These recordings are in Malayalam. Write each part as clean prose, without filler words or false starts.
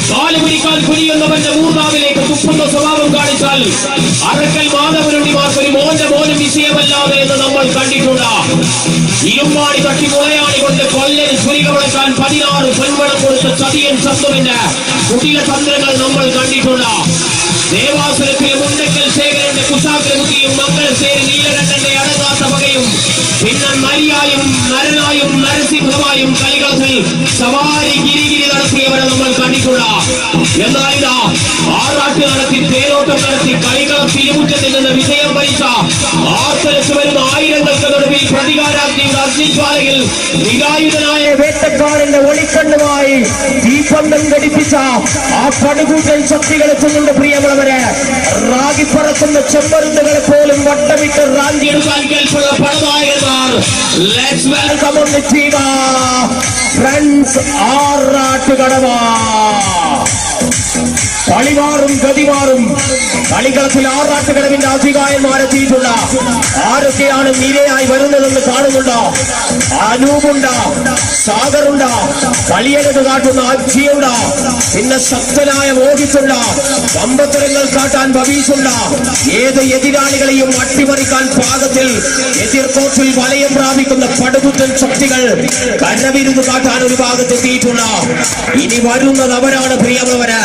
കാല് പിടിക്കാൻ കുനിയുന്നവന്റെ മൂർനാവിലേക്ക് തുപ്പുന്ന സ്വഭാവം കാണിച്ചാൽ അറക്കൽ മാധവനുണ്ണിമാർക്ക് ഒരു മോനും വിഷയമല്ലാതെ എന്ന് നമ്മൾ കണ്ടിട്ടുണ്ട്. ഇരുമ്പാടി തട്ടി മുളയാണി കൊണ്ട് കൊല്ലന് ചുരിക വിളക്കാൻ 16 പെൺമണം കൊടുത്ത ചതിയൻ ചന്തുവിന്റെ കുട്ടിക തന്ത്രങ്ങൾ നമ്മൾ കണ്ടിട്ടുണ്ട്. ദേവാസുരത്തിലെ മുണ്ടക്കൽ ശേഖരന്റെ കുശാഗ്രബുദ്ധിയും മംഗളശ്ശേരി നീലകണ്ഠന്റെ അടങ്ങാത്ത പകയും പിന്നെ നരിയായും നരനായും നരസിംഹമായും കളികളത്തിൽ സവാരി ഗിരിഗിരി നടത്തിയവരെ നമ്മൾ കണ്ടിട്ടുണ്ട്. എന്നാൽ ഇതാ ആറാട്ട് നടത്തി തേരോട്ടം നടത്തി കളികളം തിരുമുറ്റത്തിൽ നിന്ന് വിജയം വരിച്ച ആർത്തലച്ചു വരുന്ന ആയിരങ്ങൾക്ക് നടുവിൽ പ്രതികാരാഗ്നിയുടെ അഗ്നിജ്വാലയിൽ നിരായുധനായ വേട്ടക്കാരന്റെ ഒളിക്കണ്ണുമായി ദീപന്തം ഘടിപ്പിച്ച ആ പടുകൂട്ടൻ ശക്തികളെ ചെന്നുണ്ട്. പ്രിയമുള്ളവരെ, റാഗിപ്പറക്കുന്ന ചെമ്മരുന്നുകളെ പോലും വട്ടമിട്ട് റാഞ്ചിയെടുക്കാൻ കേൾപ്പുള്ള പടനായകന്മാർ. Let's welcome on the team friends Arattukadavu. കളിമാറും ഗതിമാറും കളികളത്തിൽ ആറാട്ടുകടവിന്റെ അധികായന്മാരെത്തിയിട്ടുണ്ട്. ആരൊക്കെയാണ് നിരയായി വരുന്നതെന്ന് കാണുന്നുണ്ടോ? അനൂപുണ്ട്, സാഗറുണ്ട്, കളിയകത്ത് കാട്ടുന്ന അജ്ജിയുണ്ട്, പിന്നെ ശക്തനായ മോഹിച്ചുണ്ട്, കമ്പത്തരങ്ങൾ കാട്ടാൻ ഭവീഷുണ്ട്. ഏത് എതിരാളികളെയും അട്ടിമറിക്കാൻ പാകത്തിൽ എതിർ കോച്ചിൽ വലയം പ്രാപിക്കുന്ന പടുകുറ്റൻ ശക്തികൾ കരവിരുന്ന് കാട്ടാൻ ഒരു ഭാഗത്തെത്തിയിട്ടുണ്ട്. ഇനി വരുന്നത് അവരാണ്. പ്രിയമുള്ളവര്,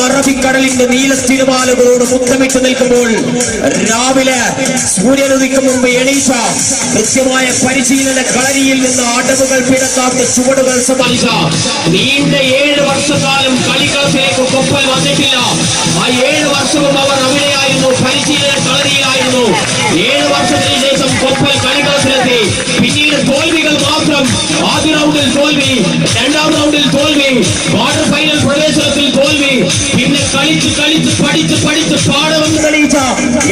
അറബിക്കടലിന്റെ നീലത്തിരുമാലകളോട് മുത്തമിട്ട് നിൽക്കുമ്പോൾ രാവിലെ സൂര്യനുദിക്കും മുമ്പ് എണീച്ച കൃത്യമായ പരിശീലന കളരിയിൽ നിന്ന് അടവുകൾ പിടക്കാത്ത ചുവടുകൾ സമ്മാനിച്ച നീണ്ട 7 വർഷക്കാലം കളിക്കളത്തിലേക്ക് കൊപ്പൽ വന്നിട്ടില്ല. ആ 7 വർഷവും അവർ അവിടെയായിരുന്നു, പരിശീലന കളരിയിലായിരുന്നു. 7 വർഷത്തിന് ശേഷം കൊപ്പൽ കളിക്കളത്തിലെത്തി. പിന്നീട് തോൽവികൾ മാത്രം. ആദ്യ റൗണ്ടിൽ തോൽവി, 2ാം റൗണ്ടിൽ തോൽവി, ക്വാർട്ടർ ഫൈനൽ പ്രവേശനത്തിൽ തോൽവി. പിന്നെ കളിച്ച് പഠിച്ച് പാഠം തെളിയിച്ച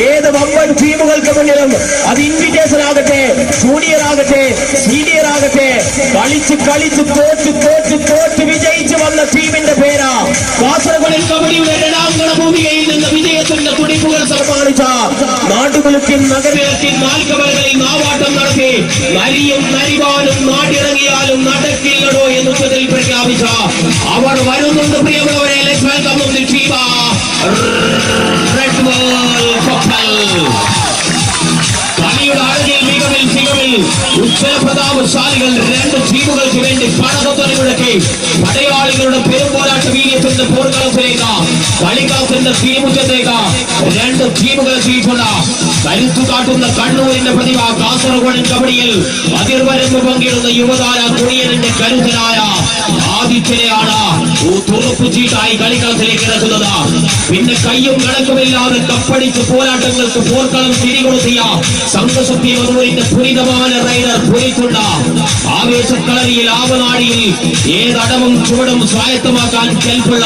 ഏത് വമ്പൻ ടീമുകൾക്ക് മുന്നിലും അത് ഇൻവിറ്റേഷൻ ആകട്ടെ, ജൂനിയർ ആകട്ടെ, സീനിയർ ആകട്ടെ, കളിച്ച് തോറ്റ് വിജയിച്ചു വന്ന ടീമിന്റെ പേരാ കാസർഗോഡിൽ കബഡിയുടെ രണാങ്കണ ഭൂമികയിൽ നിന്ന് വിജയത്തിന്റെ തുടിപ്പുകൾ സമ്മാനിച്ച നാട്ടുകുലുക്കിൻ നഗരത്തിൽ നാൽക്കവലകളിൽ നാവാട്ടം നടത്തി നരിയും നരിവാനും നാട്ടിറങ്ങിയാലും നടക്കില്ലടോ എന്ന് ഉച്ചത്തിൽ പ്രഖ്യാപിച്ച അവർ വരുന്നുണ്ട്. പ്രിയമുള്ളവരെ, let's welcome the team red ball Koppal. കളിയുടെ അഴകിൽ മികവിൽ തികവിൽ ഉജ്ജ്വലപ്രതാപശാലികൾ 2 ടീമുകൾക്ക് വേണ്ടി പടകൊത്തറി മുഴക്കി പടയാളികളുടെ പെരുമ്പോരാട്ട വീര്യത്തിന്റെ പോർക്കളത്തിലേക്ക് കളിക്കളത്തിന്റെ തിരുമുറ്റത്തേക്ക് 2 ടീമുകൾ എത്തിയിട്ടുണ്ട്. കരുത്തു കാട്ടുന്ന കണ്ണൂരിന്റെ പ്രതിഭ കാസർഗോഡൻ കബഡിയിൽ അതിർവരമ്പ് പങ്കിടുന്ന യുവതാര കുടിയനിന്റെ കരുത്തനായ ആദിത്യനെയാണ് തുറപ്പു ചീട്ടായി കളിക്കളത്തിലേക്ക് ഇറക്കുന്നത്. പിന്നെ കയ്യും കണക്കുമില്ലാതെ കപ്പടിച്ച് പോരാട്ടങ്ങൾക്ക് പോർക്കളം തിരികൊളുത്തിയ സംഘശക്തി മധൂരിന്റെ പുരിതമായ റൈഡർ പുരിത്തുണ്ട്. ആവേശക്കളരിയിൽ ആവനാടിയിൽ ഏതടവും ചുവടും സ്വായത്തമാക്കാൻ കെൽപ്പുള്ള